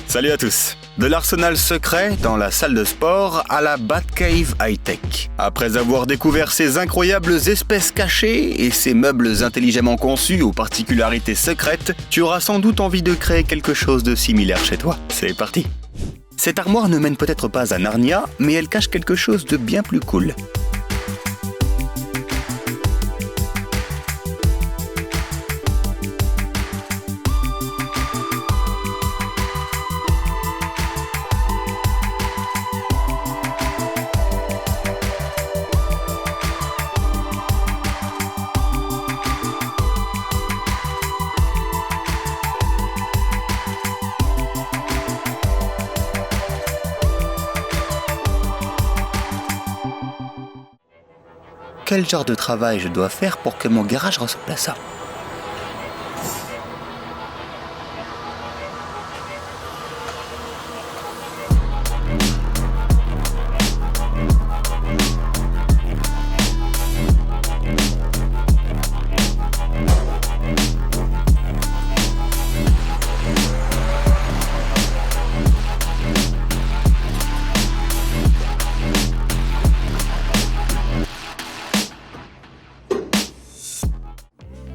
Salut à tous. De l'arsenal secret dans la salle de sport à la Batcave high-tech. Après avoir découvert ces incroyables espèces cachées et ces meubles intelligemment conçus aux particularités secrètes, tu auras sans doute envie de créer quelque chose de similaire chez toi. C'est parti. Cette armoire ne mène peut-être pas à Narnia, mais elle cache quelque chose de bien plus cool. Quel genre de travail je dois faire pour que mon garage ressemble à ça ?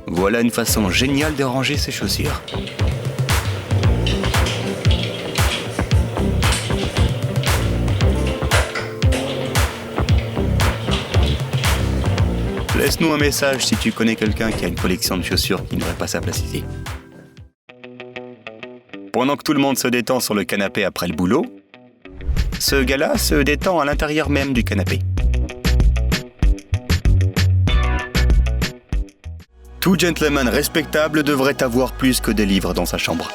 Voilà une façon géniale de ranger ses chaussures. Laisse-nous un message si tu connais quelqu'un qui a une collection de chaussures qui n'aurait pas sa place ici. Pendant que tout le monde se détend sur le canapé après le boulot, ce gars-là se détend à l'intérieur même du canapé. Tout gentleman respectable devrait avoir plus que des livres dans sa chambre.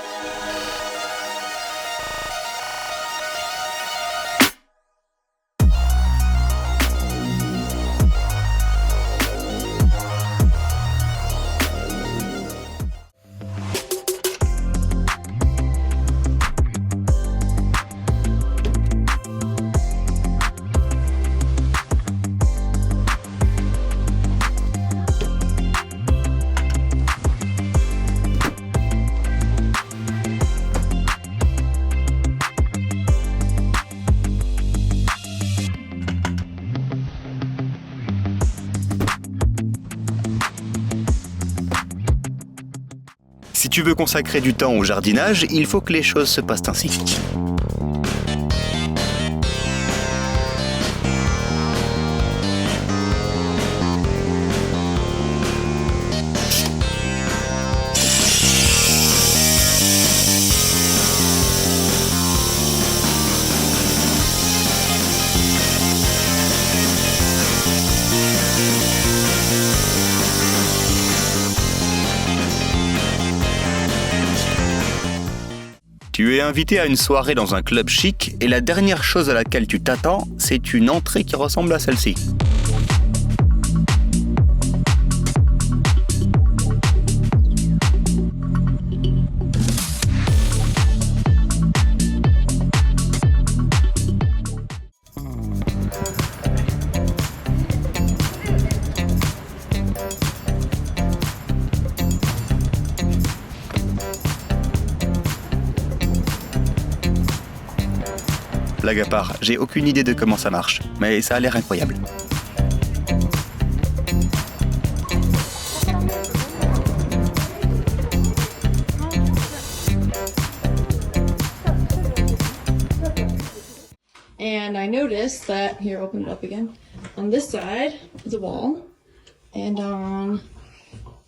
Si tu veux consacrer du temps au jardinage, il faut que les choses se passent ainsi. Tu es invité à une soirée dans un club chic et la dernière chose à laquelle tu t'attends, c'est une entrée qui ressemble à celle-ci. Blague à part, j'ai aucune idée de comment ça marche, mais ça a l'air incroyable. And I noticed that, here, open it up again. On this side is a wall, and on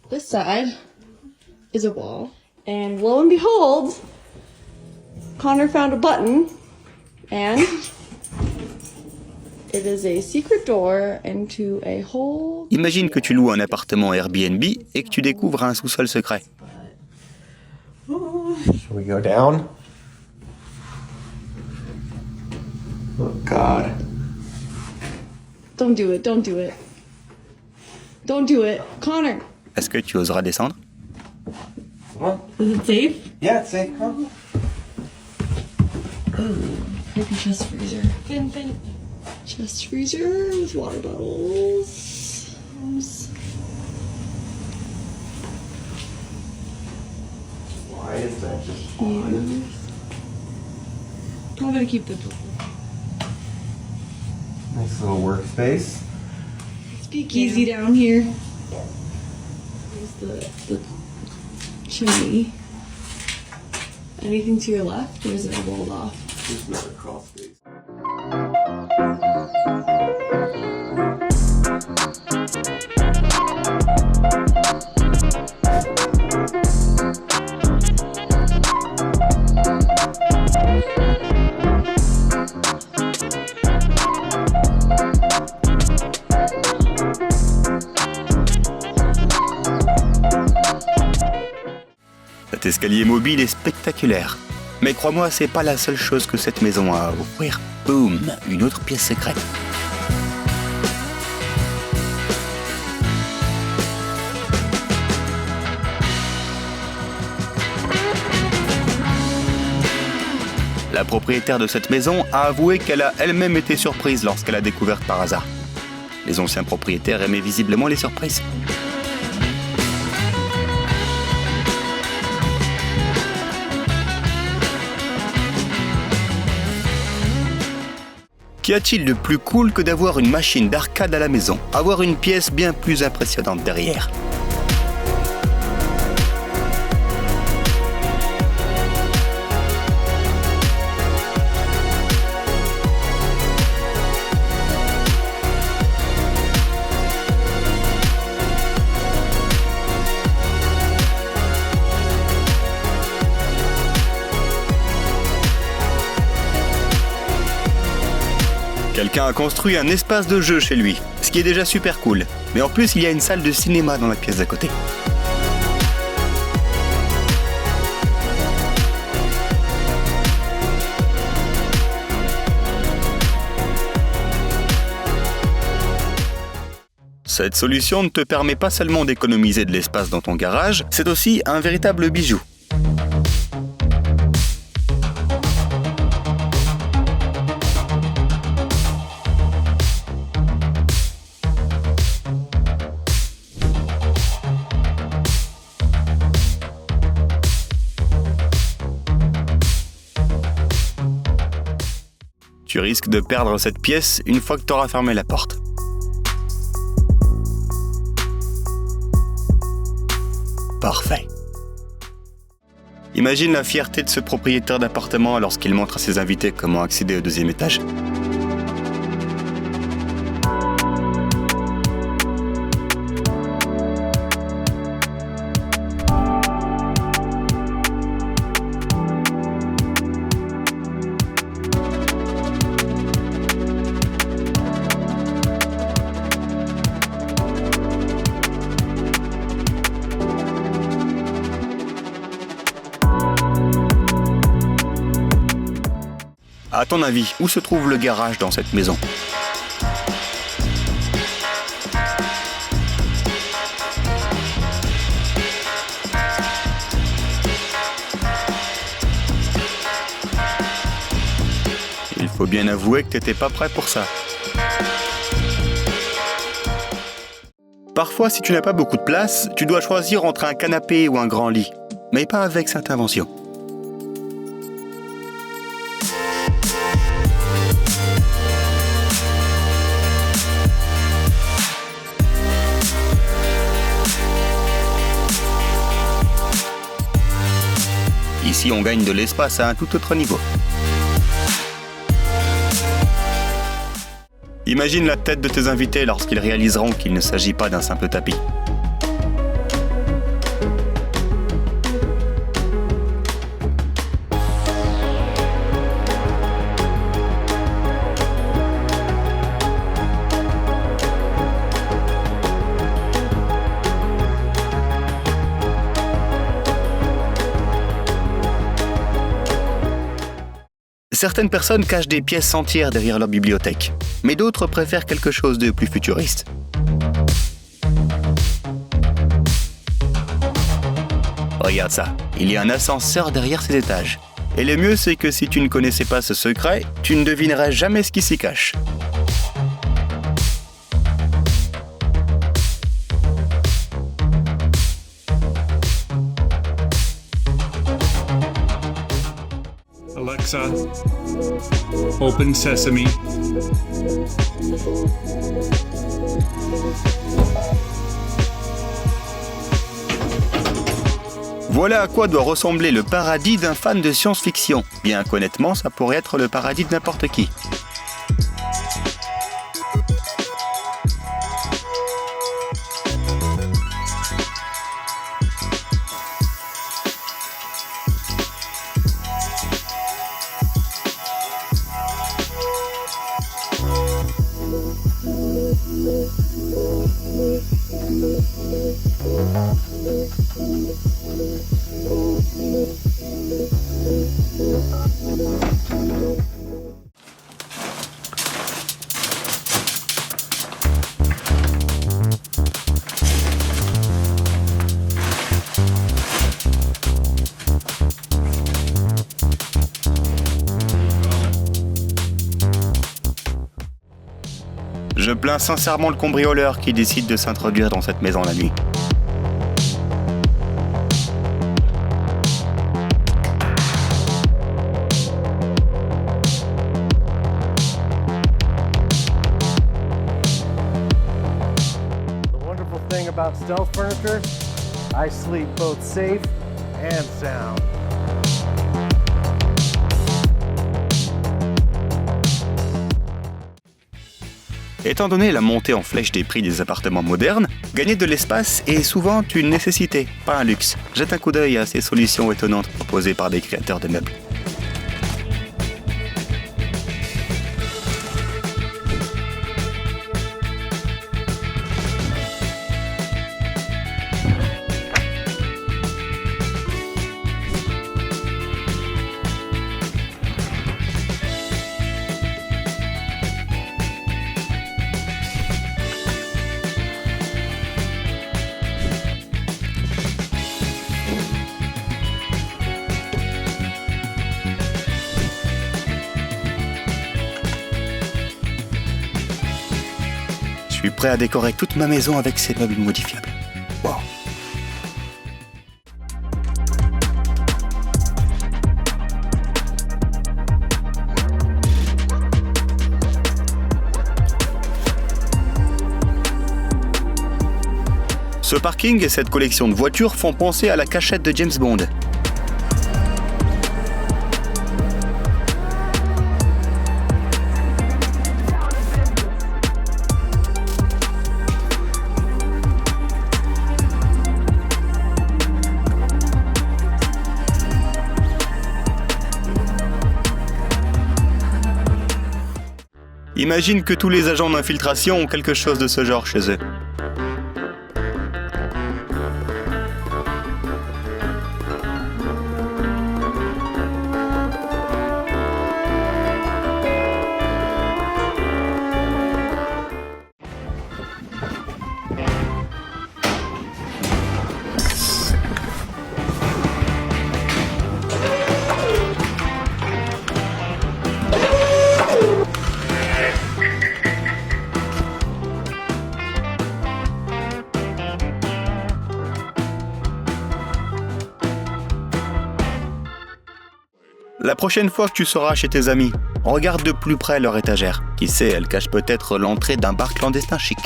this side is a wall. And lo and behold, Connor found a button. And it is a secret door into a hole. Imagine que tu loues un appartement Airbnb et que tu découvres un sous-sol secret. Should we go down? Oh God. Don't do it, don't do it. Don't do it. Connor. Est-ce que tu oseras descendre ? Is it safe? Yeah, it's safe. Huh? Maybe chest freezer. Fin. Chest freezer with water bottles. Why is that just on? I'm gonna keep the pool. Nice little workspace. Speakeasy down here. There's the chimney. Anything to your left, or is it walled off? There's another crawl space. Cet escalier mobile est spectaculaire. Mais crois-moi, c'est pas la seule chose que cette maison a à offrir. Boum, une autre pièce secrète. La propriétaire de cette maison a avoué qu'elle a elle-même été surprise lorsqu'elle a découverte par hasard. Les anciens propriétaires aimaient visiblement les surprises. Qu'y a-t-il de plus cool que d'avoir une machine d'arcade à la maison, avoir une pièce bien plus impressionnante derrière? Quelqu'un a construit un espace de jeu chez lui, ce qui est déjà super cool. Mais en plus, il y a une salle de cinéma dans la pièce d'à côté. Cette solution ne te permet pas seulement d'économiser de l'espace dans ton garage, c'est aussi un véritable bijou. Tu risques de perdre cette pièce une fois que tu auras fermé la porte. Parfait. Imagine la fierté de ce propriétaire d'appartement lorsqu'il montre à ses invités comment accéder au deuxième étage. À ton avis, où se trouve le garage dans cette maison? Il faut bien avouer que t'étais pas prêt pour ça. Parfois, si tu n'as pas beaucoup de place, tu dois choisir entre un canapé ou un grand lit. Mais pas avec cette invention. Ici, on gagne de l'espace à un tout autre niveau. Imagine la tête de tes invités lorsqu'ils réaliseront qu'il ne s'agit pas d'un simple tapis. Certaines personnes cachent des pièces entières derrière leur bibliothèque, mais d'autres préfèrent quelque chose de plus futuriste. Regarde ça, il y a un ascenseur derrière ces étages. Et le mieux, c'est que si tu ne connaissais pas ce secret, tu ne devinerais jamais ce qui s'y cache. Alexa, open sesame. Voilà à quoi doit ressembler le paradis d'un fan de science-fiction. Bien qu'honnêtement, ça pourrait être le paradis de n'importe qui. Je plains sincèrement le cambrioleur qui décide de s'introduire dans cette maison la nuit. The wonderful thing about stealth furniture, I sleep both safe and sound. Étant donné la montée en flèche des prix des appartements modernes, gagner de l'espace est souvent une nécessité, pas un luxe. Jette un coup d'œil à ces solutions étonnantes proposées par des créateurs de meubles. Je suis prêt à décorer toute ma maison avec ces meubles modifiables. Wow. Ce parking et cette collection de voitures font penser à la cachette de James Bond. Imagine que tous les agents d'infiltration ont quelque chose de ce genre chez eux. La prochaine fois que tu seras chez tes amis, regarde de plus près leur étagère. Qui sait, elle cache peut-être l'entrée d'un bar clandestin chic.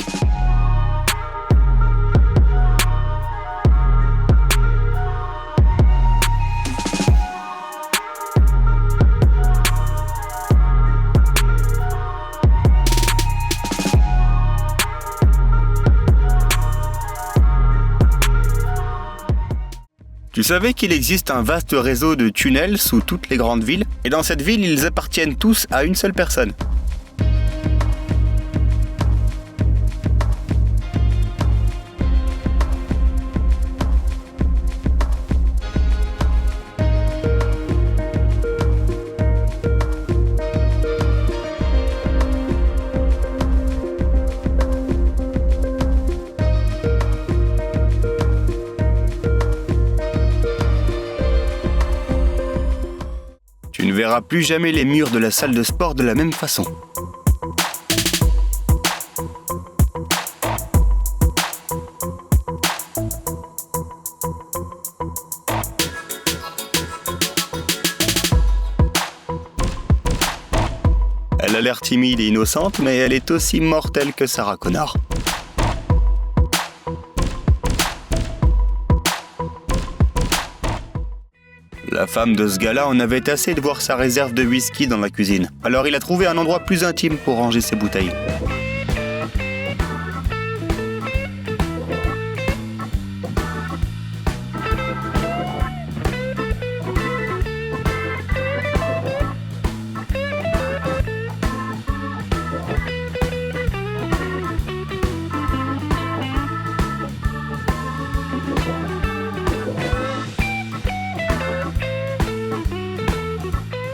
Tu savais qu'il existe un vaste réseau de tunnels sous toutes les grandes villes? Et dans cette ville, ils appartiennent tous à une seule personne. Tu ne verras plus jamais les murs de la salle de sport de la même façon. Elle a l'air timide et innocente, mais elle est aussi mortelle que Sarah Connor. La femme de ce gars-là en avait assez de voir sa réserve de whisky dans la cuisine. Alors il a trouvé un endroit plus intime pour ranger ses bouteilles.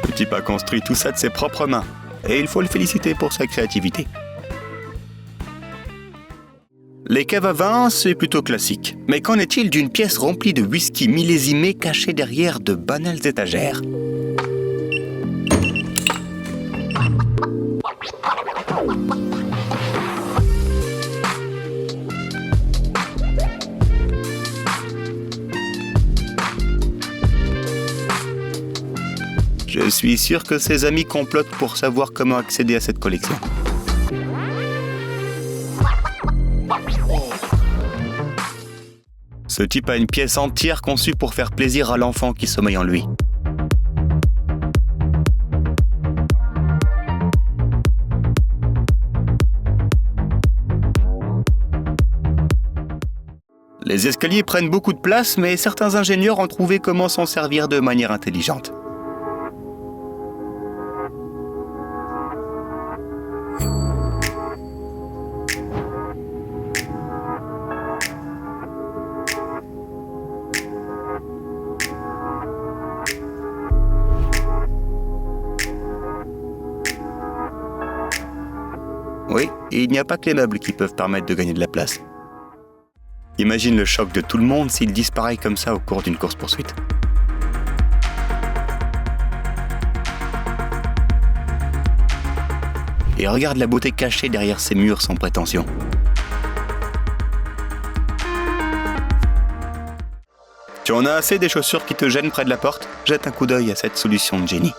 Le type a construit tout ça de ses propres mains, et il faut le féliciter pour sa créativité. Les caves à vin, c'est plutôt classique. Mais qu'en est-il d'une pièce remplie de whisky millésimé cachée derrière de banales étagères ? Je suis sûr que ses amis complotent pour savoir comment accéder à cette collection. Ce type a une pièce entière conçue pour faire plaisir à l'enfant qui sommeille en lui. Les escaliers prennent beaucoup de place, mais certains ingénieurs ont trouvé comment s'en servir de manière intelligente. Oui, et il n'y a pas que les meubles qui peuvent permettre de gagner de la place. Imagine le choc de tout le monde s'il disparaît comme ça au cours d'une course-poursuite. Et regarde la beauté cachée derrière ces murs sans prétention. Tu en as assez des chaussures qui te gênent près de la porte ? Jette un coup d'œil à cette solution de génie.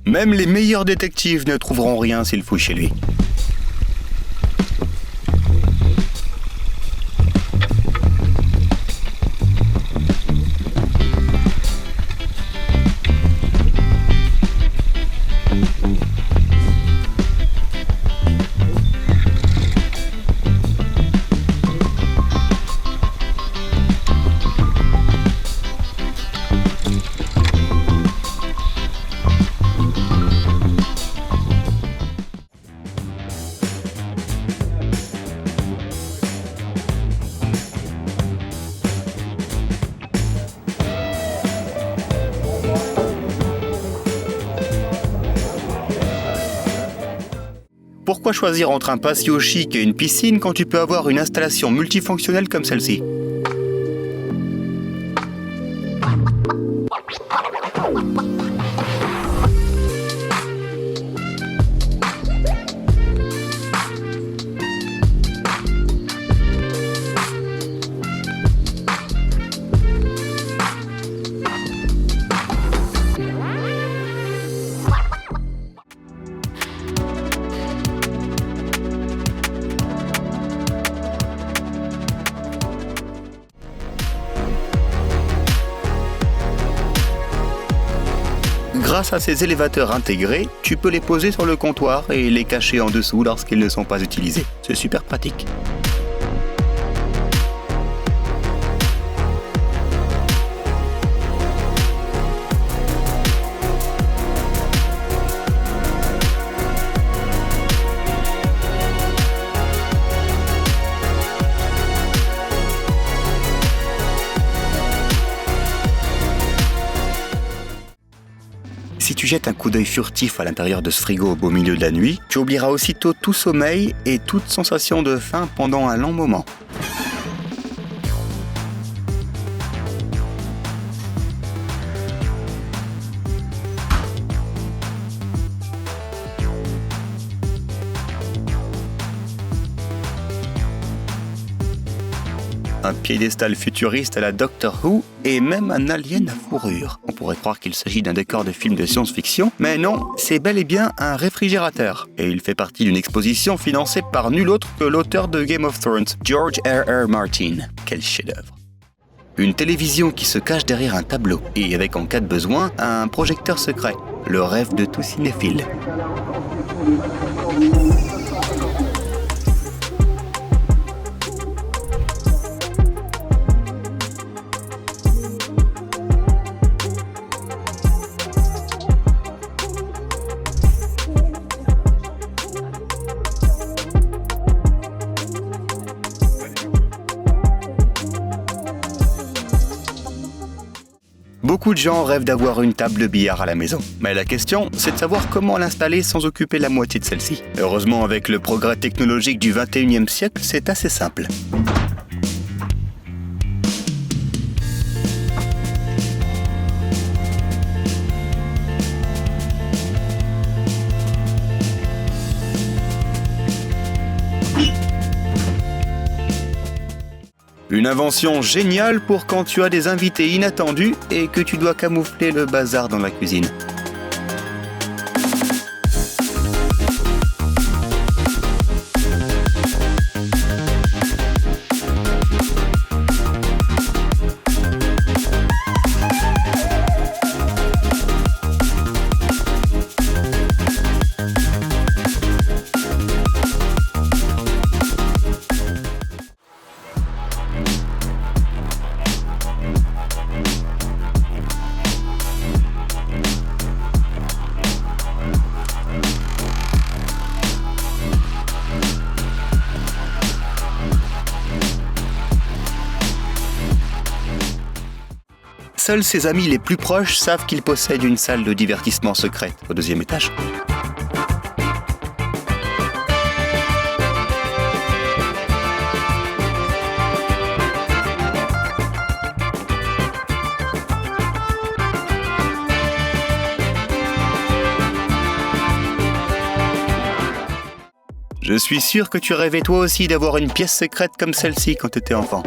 Même les meilleurs détectives ne trouveront rien s'ils fouillent chez lui. Pourquoi choisir entre un patio chic et une piscine quand tu peux avoir une installation multifonctionnelle comme celle-ci ? Grâce à ces élévateurs intégrés, tu peux les poser sur le comptoir et les cacher en dessous lorsqu'ils ne sont pas utilisés. C'est super pratique. Si tu jettes un coup d'œil furtif à l'intérieur de ce frigo au beau milieu de la nuit, tu oublieras aussitôt tout sommeil et toute sensation de faim pendant un long moment. un piédestal futuriste à la Doctor Who et même un alien à fourrure. On pourrait croire qu'il s'agit d'un décor de film de science-fiction, mais non, c'est bel et bien un réfrigérateur. Et il fait partie d'une exposition financée par nul autre que l'auteur de Game of Thrones, George R.R. Martin. Quel chef-d'œuvre! Une télévision qui se cache derrière un tableau et avec en cas de besoin un projecteur secret. Le rêve de tout cinéphile. Beaucoup de gens rêvent d'avoir une table de billard à la maison. Mais la question, c'est de savoir comment l'installer sans occuper la moitié de celle-ci. Heureusement, avec le progrès technologique du 21e siècle, c'est assez simple. Une invention géniale pour quand tu as des invités inattendus et que tu dois camoufler le bazar dans la cuisine. Seuls ses amis les plus proches savent qu'il possède une salle de divertissement secrète au 2e étage. Je suis sûr que tu rêvais toi aussi d'avoir une pièce secrète comme celle-ci quand tu étais enfant.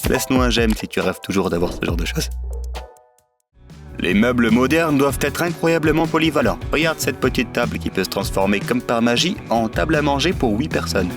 Laisse-nous un j'aime si tu rêves toujours d'avoir ce genre de choses. Les meubles modernes doivent être incroyablement polyvalents. Regarde cette petite table qui peut se transformer comme par magie en table à manger pour 8 personnes.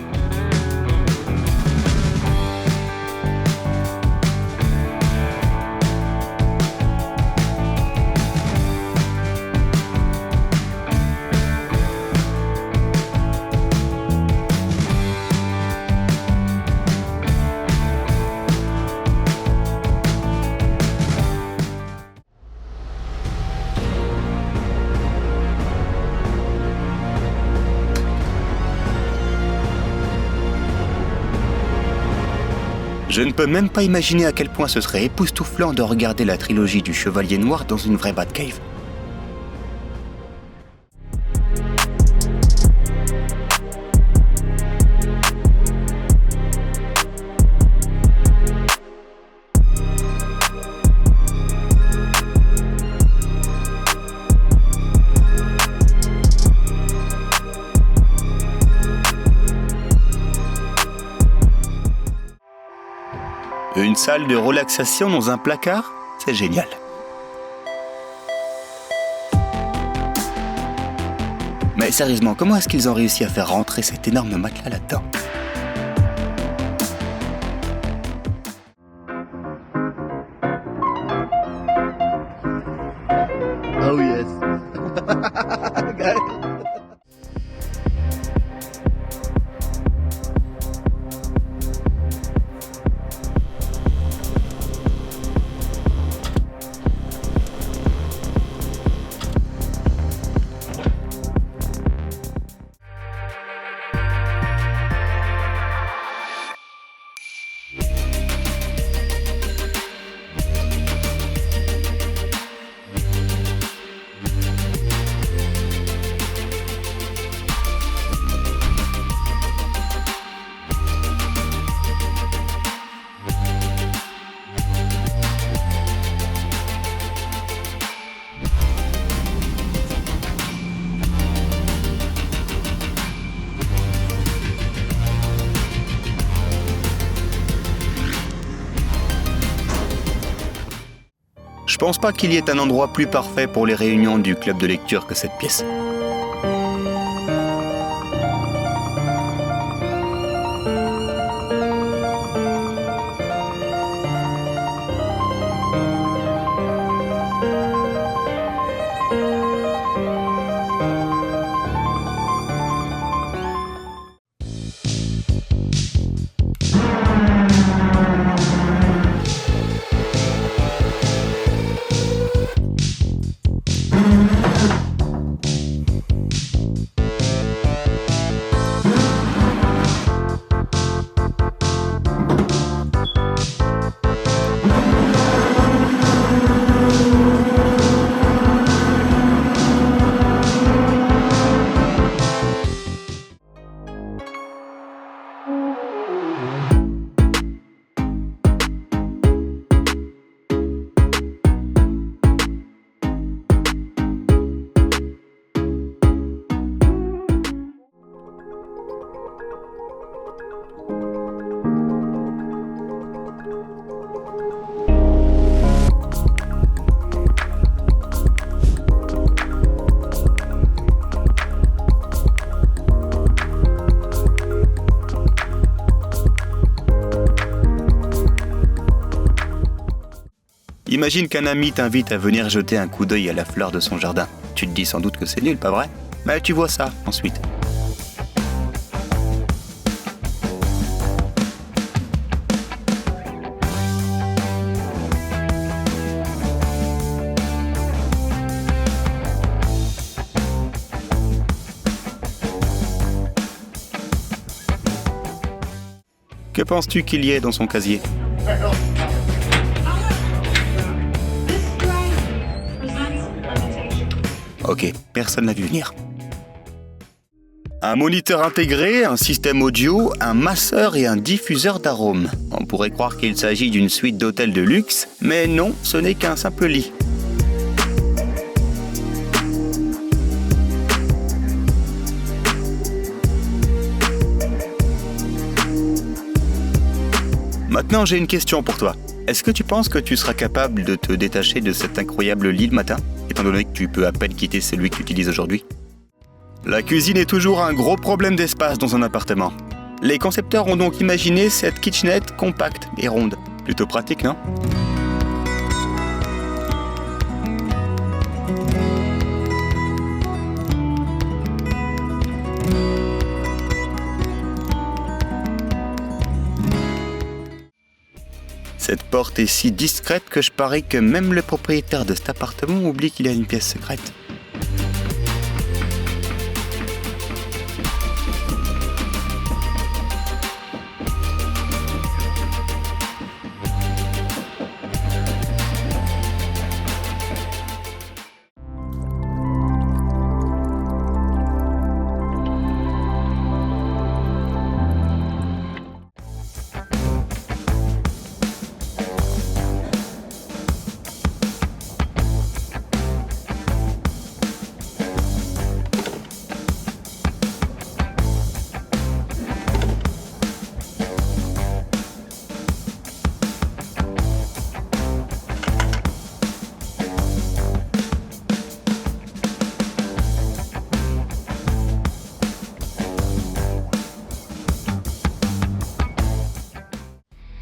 Je ne peux même pas imaginer à quel point ce serait époustouflant de regarder la trilogie du Chevalier Noir dans une vraie Batcave. Une salle de relaxation dans un placard, c'est génial. Mais sérieusement, comment est-ce qu'ils ont réussi à faire rentrer cet énorme matelas là-dedans ? Oh yes. pense pas qu'il y ait un endroit plus parfait pour les réunions du club de lecture que cette pièce. Imagine qu'un ami t'invite à venir jeter un coup d'œil à la fleur de son jardin. Tu te dis sans doute que c'est nul, pas vrai? Mais tu vois ça ensuite. Que penses-tu qu'il y ait dans son casier? Ok, personne n'a vu venir. Un moniteur intégré, un système audio, un masseur et un diffuseur d'arômes. On pourrait croire qu'il s'agit d'une suite d'hôtels de luxe, mais non, ce n'est qu'un simple lit. Maintenant, j'ai une question pour toi. Est-ce que tu penses que tu seras capable de te détacher de cet incroyable lit le matin, étant donné que tu peux à peine quitter celui que tu utilises aujourd'hui? La cuisine est toujours un gros problème d'espace dans un appartement. Les concepteurs ont donc imaginé cette kitchenette compacte et ronde. Plutôt pratique, non? Cette porte est si discrète que je parie que même le propriétaire de cet appartement oublie qu'il a une pièce secrète.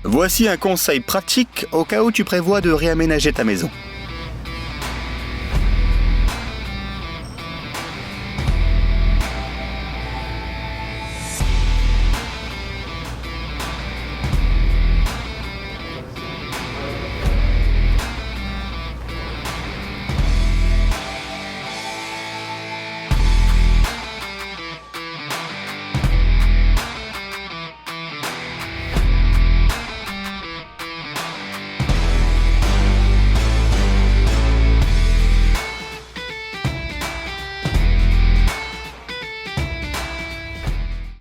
Voici un conseil pratique au cas où tu prévois de réaménager ta maison.